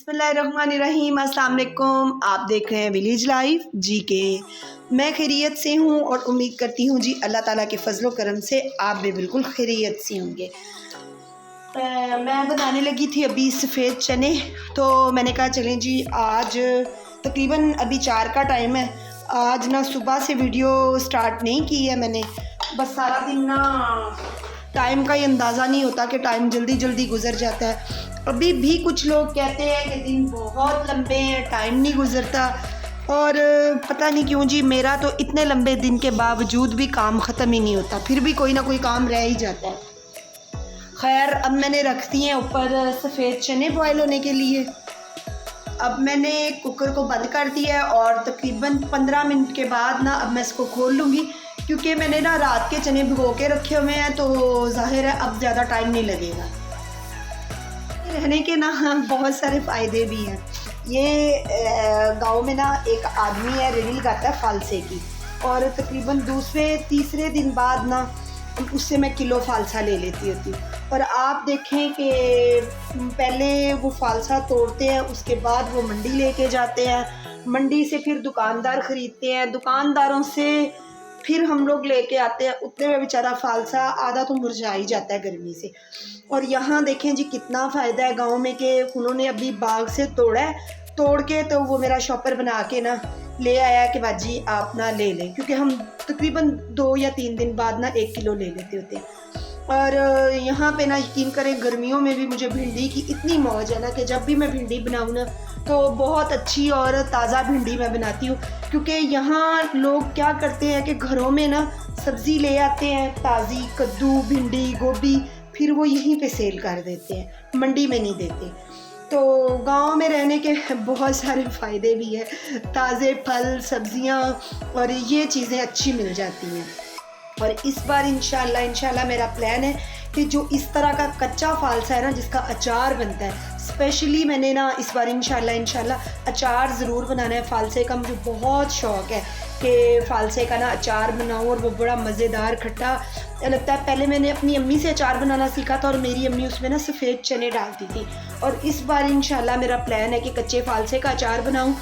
बिस्मिल्लाहिर्रहमानिर्रहीम, अस्सलाम वालेकुम। आप देख रहे हैं विलेज लाइफ जी के। मैं खैरियत से हूँ और उम्मीद करती हूँ जी अल्लाह ताला के फजलो करम से आप भी बिल्कुल खैरियत से होंगे। मैं बनाने लगी थी अभी सफ़ेद चने, तो मैंने कहा चलें जी आज तकरीबन अभी 4 का टाइम है। आज ना सुबह से वीडियो स्टार्ट नहीं की है मैंने, बस सारा दिन ना टाइम का ही अंदाज़ा नहीं होता कि टाइम जल्दी जल्दी गुजर जाता है। अभी भी कुछ लोग कहते हैं कि दिन बहुत लंबे हैं, टाइम नहीं गुजरता, और पता नहीं क्यों जी मेरा तो इतने लंबे दिन के बावजूद भी काम ख़त्म ही नहीं होता, फिर भी कोई ना कोई काम रह ही जाता है। खैर, अब मैंने रख दिए हैं ऊपर सफ़ेद चने बॉयल होने के लिए। अब मैंने कुकर को बंद कर दिया है और तकरीबन 15 मिनट के बाद ना अब मैं इसको खोल लूँगी, क्योंकि मैंने ना रात के चने भिगो के रखे हुए हैं, तो जाहिर है अब ज़्यादा टाइम नहीं लगेगा। रहने के ना बहुत सारे फ़ायदे भी हैं। ये गांव में ना एक आदमी है, रेडी लगाता है फालसे की, और तकरीबन दूसरे तीसरे दिन बाद ना उससे मैं किलो फालसा ले लेती होती हूँ। और आप देखें कि पहले वो फालसा तोड़ते हैं, उसके बाद वो मंडी लेके जाते हैं, मंडी से फिर दुकानदार ख़रीदते हैं, दुकानदारों से फिर हम लोग लेके आते हैं। उतने में बेचारा फालसा आधा तो मुरझा ही जाता है गर्मी से। और यहाँ देखें जी कितना फ़ायदा है गांव में कि उन्होंने अभी बाग से तोड़ा है, तोड़ के तो वो मेरा शॉपर बना के ना ले आया कि बाजी आप ना ले लें, क्योंकि हम तकरीबन 2 या 3 दिन बाद ना 1 किलो ले लेते होते हैं। और यहाँ पे ना यकीन करें गर्मियों में भी मुझे भिंडी की इतनी मौज है ना कि जब भी मैं भिंडी बनाऊँ ना तो बहुत अच्छी और ताज़ा भिंडी मैं बनाती हूँ, क्योंकि यहाँ लोग क्या करते हैं कि घरों में ना सब्ज़ी ले आते हैं ताज़ी, कद्दू, भिंडी, गोभी, फिर वो यहीं पे सेल कर देते हैं, मंडी में नहीं देते। तो गांव में रहने के बहुत सारे फ़ायदे भी हैं, ताज़े फल, सब्ज़ियाँ और ये चीज़ें अच्छी मिल जाती हैं। और इस बार इंशाल्लाह मेरा प्लान है कि जो इस तरह का कच्चा फालसा है ना, जिसका अचार बनता है, स्पेशली मैंने ना इस बार इंशाल्लाह अचार ज़रूर बनाना है फालसे का। मुझे बहुत शौक़ है कि फालसे का ना अचार बनाऊँ, और वो बड़ा मज़ेदार खट्टा लगता है। पहले मैंने अपनी अम्मी से अचार बनाना सीखा था और मेरी अम्मी उसमें ना सफ़ेद चने डालती थी, और इस बार इंशाल्लाह मेरा प्लान है कि कच्चे फालसे का अचार बनाऊँ।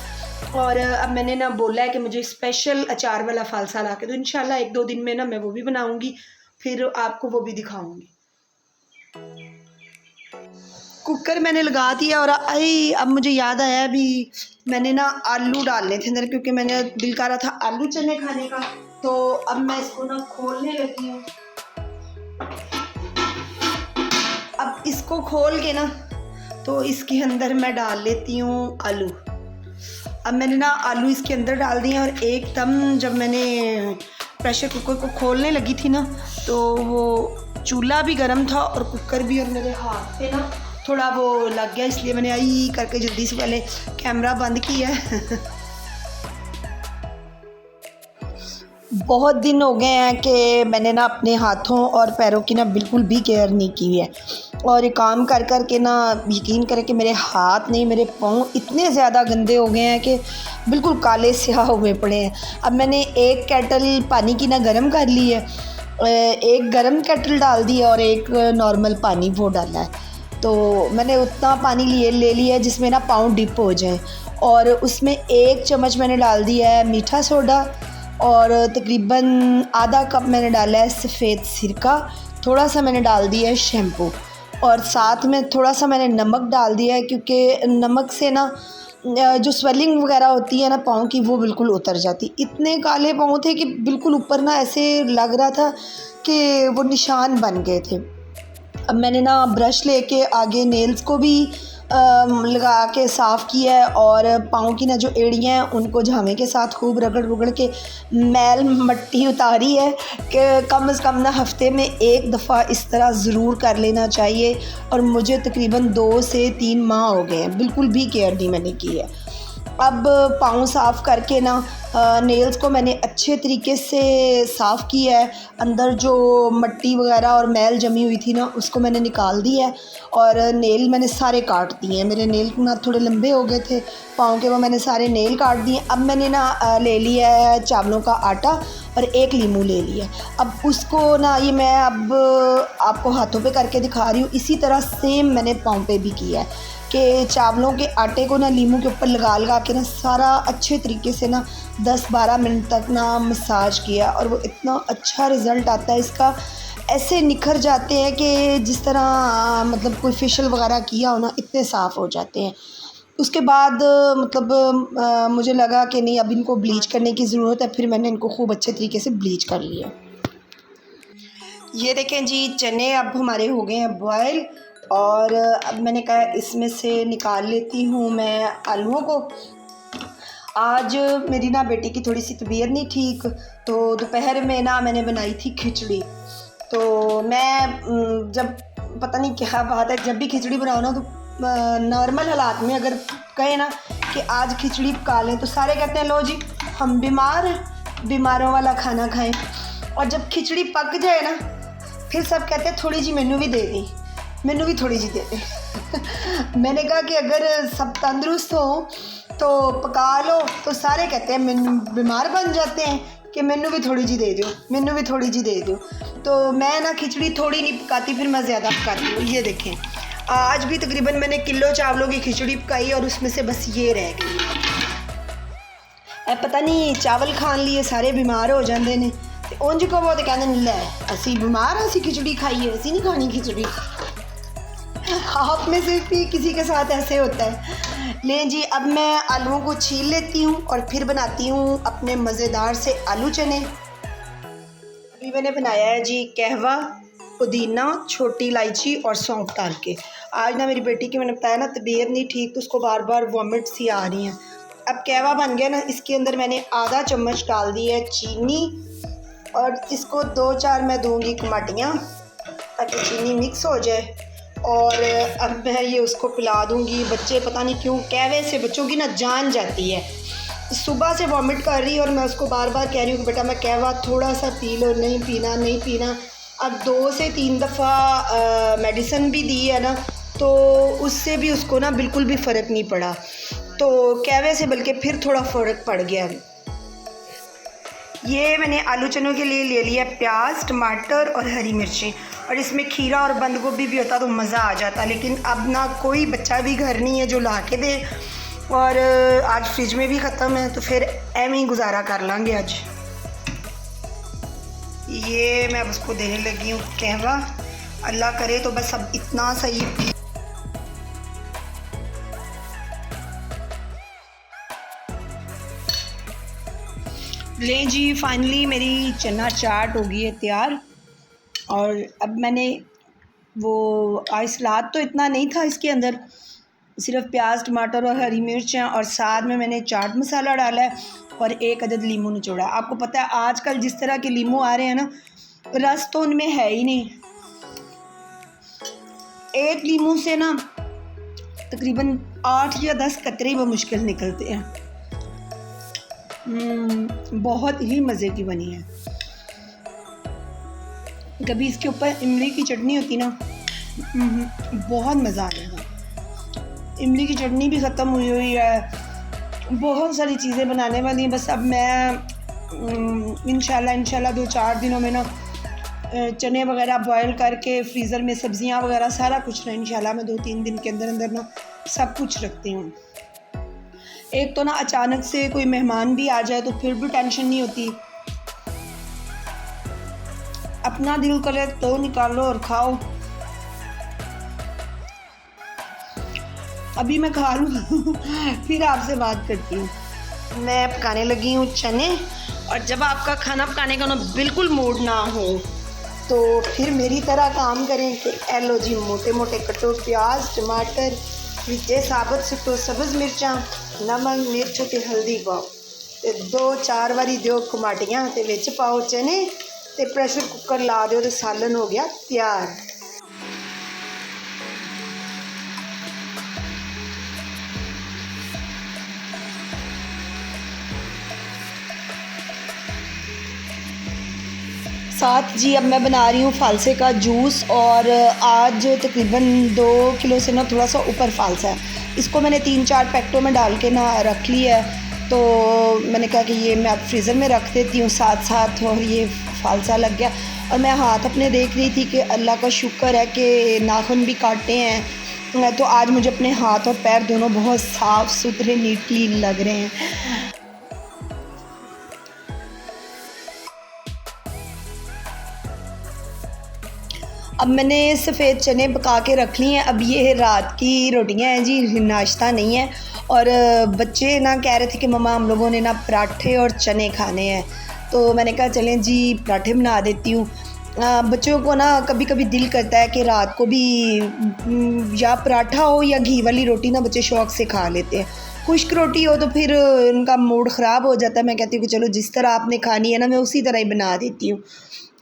और अब मैंने ना बोला है कि मुझे स्पेशल अचार वाला फालसा ला के, तो इंशाल्लाह 1-2 दिन में ना मैं वो भी बनाऊँगी, फिर आपको वो भी दिखाऊँगी। कुकर मैंने लगा दिया, और अब मुझे याद आया अभी मैंने ना आलू डालने थे अंदर, क्योंकि मैंने दिल कर रहा था आलू चने खाने का। तो अब मैं इसको ना खोलने लगी हूँ। अब इसको खोल के ना तो इसके अंदर मैं डाल लेती हूँ आलू। अब मैंने ना आलू इसके अंदर डाल दिए, और एकदम जब मैंने प्रेशर कुकर को खोलने लगी थी ना तो वो चूल्हा भी गर्म था और कुकर भी, और मेरे हाथ पे ना थोड़ा वो लग गया, इसलिए मैंने आई करके जल्दी से पहले कैमरा बंद किया है। बहुत दिन हो गए हैं कि मैंने ना अपने हाथों और पैरों की ना बिल्कुल भी केयर नहीं की है, और ये काम कर कर के ना यकीन करें कि मेरे हाथ नहीं, मेरे पाँव इतने ज़्यादा गंदे हो गए हैं कि बिल्कुल काले स्याह हुए पड़े हैं। अब मैंने एक केटल पानी की ना गर्म कर ली है, एक गर्म केटल डाल दी है और एक नॉर्मल पानी वो डाला है। तो मैंने उतना पानी ले लिया है जिसमें ना पाँव डिप हो जाए, और उसमें 1 चम्मच मैंने डाल दिया है मीठा सोडा, और तकरीबन आधा कप मैंने डाला है सफ़ेद सिरका, थोड़ा सा मैंने डाल दिया है शैम्पू, और साथ में थोड़ा सा मैंने नमक डाल दिया है, क्योंकि नमक से ना जो स्वेलिंग वगैरह होती है ना पाँव की, वो बिल्कुल उतर जाती। इतने काले पाँव थे कि बिल्कुल ऊपर ना ऐसे लग रहा था कि वो निशान बन गए थे। अब मैंने ना ब्रश लेके आगे नेल्स को भी लगा के साफ़ किया है, और पाँव की ना जो एड़ियाँ हैं उनको झामे के साथ खूब रगड़ के मैल मट्टी उतारी है कि कम से कम ना हफ़्ते में 1 दफ़ा इस तरह ज़रूर कर लेना चाहिए। और मुझे तकरीबन 2 से 3 माह हो गए हैं, बिल्कुल भी केयर नहीं मैंने की है। अब पाँव साफ़ करके ना नेल्स को मैंने अच्छे तरीके से साफ़ किया है, अंदर जो मट्टी वगैरह और मैल जमी हुई थी ना उसको मैंने निकाल दिया है, और नेल मैंने सारे काट दिए हैं। मेरे नेल ना थोड़े लंबे हो गए थे पाँव के, वो मैंने सारे नेल काट दिए। अब मैंने ना ले लिया है चावलों का आटा और 1 लीमू ले लिया। अब उसको ना ये मैं अब आपको हाथों पे करके दिखा रही हूँ, इसी तरह सेम मैंने पाँव पे भी किया है कि चावलों के आटे को ना लीमू के ऊपर लगा लगा के ना सारा अच्छे तरीके से ना 10-12 मिनट तक ना मसाज किया, और वो इतना अच्छा रिज़ल्ट आता है इसका, ऐसे निखर जाते हैं कि जिस तरह मतलब कोई फेशियल वगैरह किया हो ना, इतने साफ़ हो जाते हैं। उसके बाद मतलब मुझे लगा कि नहीं, अब इनको ब्लीच करने की ज़रूरत है, फिर मैंने इनको खूब अच्छे तरीके से ब्लीच कर लिया। ये देखें जी, चने अब हमारे हो गए हैं बॉयल, और अब मैंने कहा इसमें से निकाल लेती हूँ मैं आलूओं को। आज मेरी ना बेटी की थोड़ी सी तबीयत नहीं ठीक, तो दोपहर में ना मैंने बनाई थी खिचड़ी। तो मैं जब पता नहीं क्या बात है, जब भी खिचड़ी बनाओ ना तो नॉर्मल हालात में अगर कहें ना कि आज खिचड़ी पका लें तो सारे कहते हैं लो जी हम बीमार हैं, बीमारों वाला खाना खाएं। और जब खिचड़ी पक जाए ना फिर सब कहते हैं थोड़ी जी मैनू भी दे दी, मैनू भी थोड़ी जी दे दे। मैंने कहा कि अगर सब तंदुरुस्त हो तो पका लो, तो सारे कहते हैं मैनू बीमार बन जाते हैं कि मैनू भी थोड़ी जी दे दो, मैनू भी थोड़ी जी दे दो। तो मैं ना खिचड़ी थोड़ी नहीं पकाती, फिर मैं ज़्यादा पकाती हूँ। ये देखें, आज भी तकरीबन मैंने किलो चावलों की खिचड़ी पकाई और उसमें से बस ये रह गई। पता नहीं चावल खान लिए सारे बीमार हो जाते हैं, तो उंज को वो तो कहते हैं लै असी बीमार असी खिचड़ी खाइए, असी नहीं खानी खिचड़ी। आप में से भी किसी के साथ ऐसे होता है। लें जी, अब मैं आलूओं को छील लेती हूँ और फिर बनाती हूँ अपने मज़ेदार से आलू चने। अभी मैंने बनाया है जी कहवा, पुदीना, छोटी इलायची और सौंफ डाल के। आज ना मेरी बेटी की मैंने बताया ना तबीयत नहीं ठीक, तो उसको बार बार वॉमिट सी आ रही हैं। अब कहवा बन गया ना, इसके अंदर मैंने आधा चम्मच डाल दी है चीनी, और इसको 2-4 मैं दूंगी कमाटियाँ ताकि चीनी मिक्स हो जाए। और अब मैं ये उसको पिला दूंगी। बच्चे पता नहीं क्यों कहवे से बच्चों की ना जान जाती है। सुबह से वॉमिट कर रही है और मैं उसको बार बार कह रही हूँ कि बेटा मैं कहवा थोड़ा सा पी लो, नहीं पीना नहीं पीना। अब 2 से 3 दफ़ा मेडिसिन भी दी है ना, तो उससे भी उसको ना बिल्कुल भी फ़र्क नहीं पड़ा, तो कहवे से बल्कि फिर थोड़ा फ़र्क पड़ गया। ये मैंने आलू चनों के लिए ले लिया प्याज, टमाटर और हरी मिर्ची, और इसमें खीरा और बंद गोभी भी होता तो मज़ा आ जाता, लेकिन अब ना कोई बच्चा भी घर नहीं है जो ला के दे, और आज फ्रिज में भी ख़त्म है, तो फिर एम ही गुजारा कर लांगे आज। ये मैं अब उसको देने लगी हूँ कहवा, अल्लाह करे तो बस अब इतना सही। लें जी, फाइनली मेरी चना चाट हो गई है तैयार। और अब मैंने वो आज सलाद तो इतना नहीं था इसके अंदर, सिर्फ प्याज, टमाटर और हरी मिर्च हैं, और साथ में मैंने चाट मसाला डाला है और 1 अदद लीमू निचोड़ा। आपको पता है आजकल जिस तरह के लीमू आ रहे हैं ना, रस तो उनमें है ही नहीं। एक लीमू से ना तकरीबन 8 या 10 कतरे वो मुश्किल निकलते हैं। बहुत ही मज़े की बनी है। कभी इसके ऊपर इमली की चटनी होती ना, बहुत मज़ा आ जाएगा। इमली की चटनी भी ख़त्म हुई हुई है, बहुत सारी चीज़ें बनाने वाली हैं। बस अब मैं इंशाल्लाह 2-4 दिनों में ना चने वगैरह बॉयल करके फ्रीज़र में सब्ज़ियां वगैरह सारा कुछ ना इंशाल्लाह मैं 2-3 दिन के अंदर अंदर ना सब कुछ रखती हूँ। एक तो ना अचानक से कोई मेहमान भी आ जाए तो फिर भी टेंशन नहीं होती, अपना दिल करे तो निकालो और खाओ। अभी मैं खा लूँ फिर आपसे बात करती हूँ। मैं पकाने लगी हूँ चने, और जब आपका खाना पकाने का ना बिल्कुल मूड ना हो तो फिर मेरी तरह काम करें कि एलो जी मोटे मोटे कटो प्याज, टमाटर, विचे साबुत सुटो सब्ज़ मिर्चां, नमक मिर्च ते हल्दी पाओ, ते 2-4 वारी दिओ कमाटियाँ ते विच पाओ चने, ते प्रेशर कुकर ला दो, तो सालन हो गया तैयार। साथ जी अब मैं बना रही हूँ फालसे का जूस, और आज तकरीबन 2 किलो से ना थोड़ा सा ऊपर फालसा है। इसको मैंने 3-4 पैकेटों में डाल के ना रख लिया है, तो मैंने कहा कि ये मैं अब फ्रीज़र में रख देती हूँ साथ साथ। और ये फालसा लग गया, और मैं हाथ अपने देख रही थी कि अल्लाह का शुक्र है कि नाखून भी काटे हैं, तो आज मुझे अपने हाथ और पैर दोनों बहुत साफ़ सुथरे नीट क्लीन लग रहे हैं। अब मैंने सफ़ेद चने पका के रख लिए हैं। अब ये रात की रोटियां हैं जी, नाश्ता नहीं है। और बच्चे ना कह रहे थे कि मम्मा हम लोगों ने ना पराठे और चने खाने हैं, तो मैंने कहा चलें जी पराठे बना देती हूँ। बच्चों को ना कभी कभी दिल करता है कि रात को भी या पराठा हो या घी वाली रोटी ना बच्चे शौक़ से खा लेते हैं। खुश्क रोटी हो तो फिर इनका मूड ख़राब हो जाता है। मैं कहती हूँ कि चलो जिस तरह आपने खानी है ना मैं उसी तरह ही बना देती हूँ,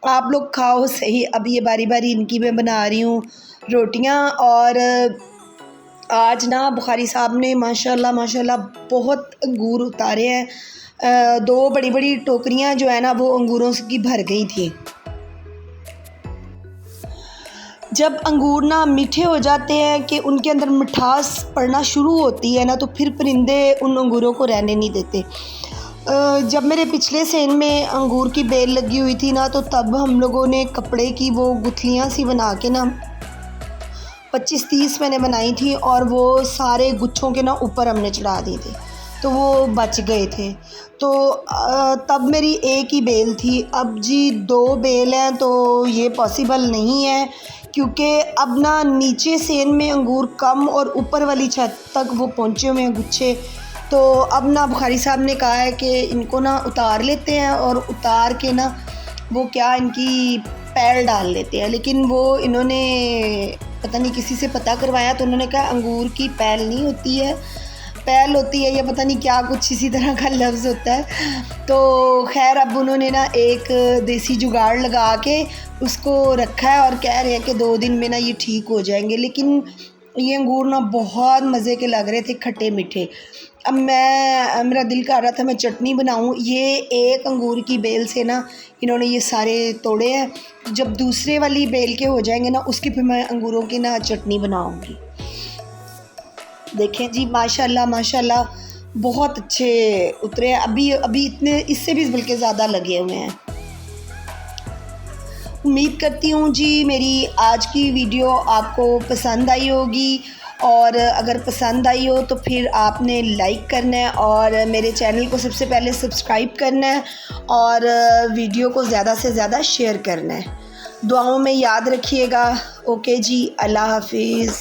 आप लोग खाओ सही। अब ये बारी बारी इनकी मैं बना रही हूँ रोटियाँ। और आज ना बुखारी साहब ने माशाल्लाह माशाल्लाह बहुत अंगूर उतारे हैं। 2 बड़ी बड़ी टोकरियाँ जो है ना वो अंगूरों की भर गई थी। जब अंगूर ना मीठे हो जाते हैं कि उनके अंदर मिठास पड़ना शुरू होती है ना, तो फिर परिंदे उन अंगूरों को रहने नहीं देते। जब मेरे पिछले सेन में अंगूर की बेल लगी हुई थी ना, तो तब हम लोगों ने कपड़े की वो गुथलियाँ सी बना के ना 25-30 मैंने बनाई थी, और वो सारे गुच्छों के ना ऊपर हमने चढ़ा दिए थे, तो वो बच गए थे। तो तब मेरी एक ही बेल थी। अब जी 2 बेल हैं, तो ये पॉसिबल नहीं है, क्योंकि अब ना नीचे सेन में अंगूर कम और ऊपर वाली छत तक वो पहुँचे हुए हैं गुच्छे। तो अब ना बुखारी साहब ने कहा है कि इनको ना उतार लेते हैं, और उतार के ना वो क्या इनकी पैल डाल लेते हैं। लेकिन वो इन्होंने पता नहीं किसी से पता करवाया, तो उन्होंने कहा अंगूर की पैल नहीं होती है, पैल होती है, या पता नहीं क्या कुछ इसी तरह का लफ्ज़ होता है। तो खैर अब उन्होंने ना एक देसी जुगाड़ लगा के उसको रखा है, और कह रहे हैं कि 2 दिन में ना ये ठीक हो जाएंगे। लेकिन ये अंगूर ना बहुत मज़े के लग रहे थे, खट्टे मीठे। अब मेरा दिल कर रहा था मैं चटनी बनाऊं। ये एक अंगूर की बेल से ना इन्होंने ये सारे तोड़े हैं। जब दूसरे वाली बेल के हो जाएंगे ना, उसकी फिर मैं अंगूरों की ना चटनी बनाऊंगी। देखें जी माशाल्लाह माशाल्लाह बहुत अच्छे उतरे हैं। अभी इतने इससे भी बल्कि ज़्यादा लगे हुए हैं। उम्मीद करती हूँ जी मेरी आज की वीडियो आपको पसंद आई होगी, और अगर पसंद आई हो तो फिर आपने लाइक करना है, और मेरे चैनल को सबसे पहले सब्सक्राइब करना है, और वीडियो को ज़्यादा से ज़्यादा शेयर करना है। दुआओं में याद रखिएगा। ओके जी, अल्लाह हाफिज़।